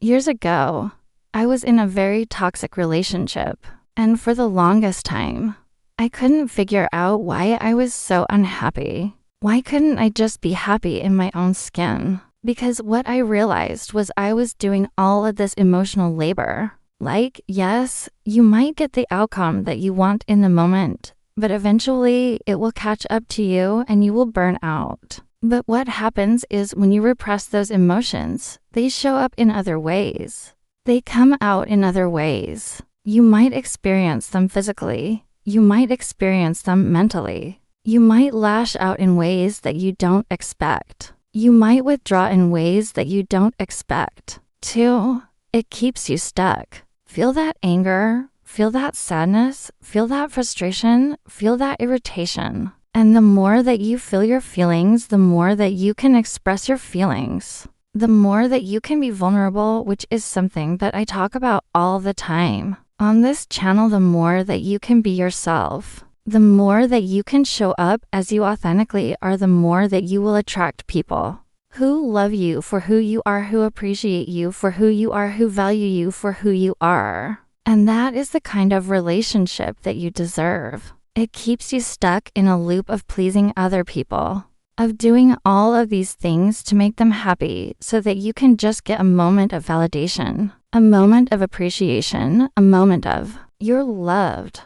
Years ago, I was in a very toxic relationship, and for the longest time, I couldn't figure out why I was so unhappy. Why couldn't I just be happy in my own skin? Because what I realized was I was doing all of this emotional labor. Like, yes, you might get the outcome that you want in the moment, but eventually it will catch up to you and you will burn out. But what happens is when you repress those emotions, they show up in other ways. They come out in other ways. You might experience them physically. You might experience them mentally. You might lash out in ways that you don't expect. You might withdraw in ways that you don't expect. 2. It keeps you stuck. Feel that anger. Feel that sadness. Feel that frustration. Feel that irritation. And the more that you feel your feelings, the more that you can express your feelings. The more that you can be vulnerable, which is something that I talk about all the time. On this channel, the more that you can be yourself, the more that you can show up as you authentically are, the more that you will attract people who love you for who you are, who appreciate you for who you are, who value you for who you are. And that is the kind of relationship that you deserve. It keeps you stuck in a loop of pleasing other people, of doing all of these things to make them happy so that you can just get a moment of validation, a moment of appreciation, a moment of, you're loved.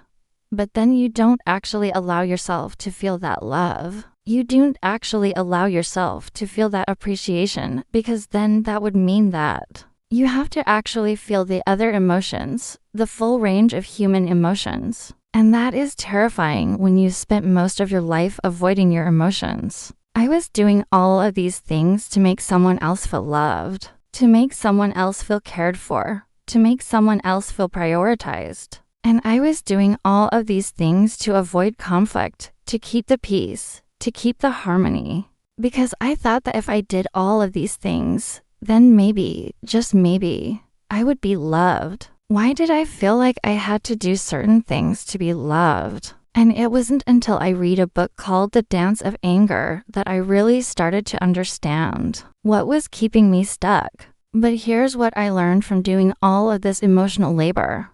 But then you don't actually allow yourself to feel that love. You don't actually allow yourself to feel that appreciation, because then that would mean that you have to actually feel the other emotions, the full range of human emotions. And that is terrifying when you spent most of your life avoiding your emotions. I was doing all of these things to make someone else feel loved, to make someone else feel cared for, to make someone else feel prioritized. And I was doing all of these things to avoid conflict, to keep the peace, to keep the harmony. Because I thought that if I did all of these things, then maybe, just maybe, I would be loved. Why did I feel like I had to do certain things to be loved? And it wasn't until I read a book called The Dance of Anger that I really started to understand what was keeping me stuck. But here's what I learned from doing all of this emotional labor.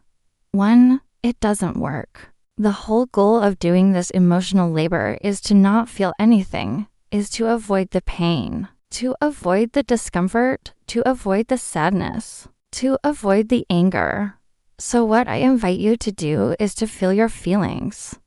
1, it doesn't work. The whole goal of doing this emotional labor is to not feel anything, is to avoid the pain, to avoid the discomfort, to avoid the sadness, to avoid the anger. So what I invite you to do is to feel your feelings.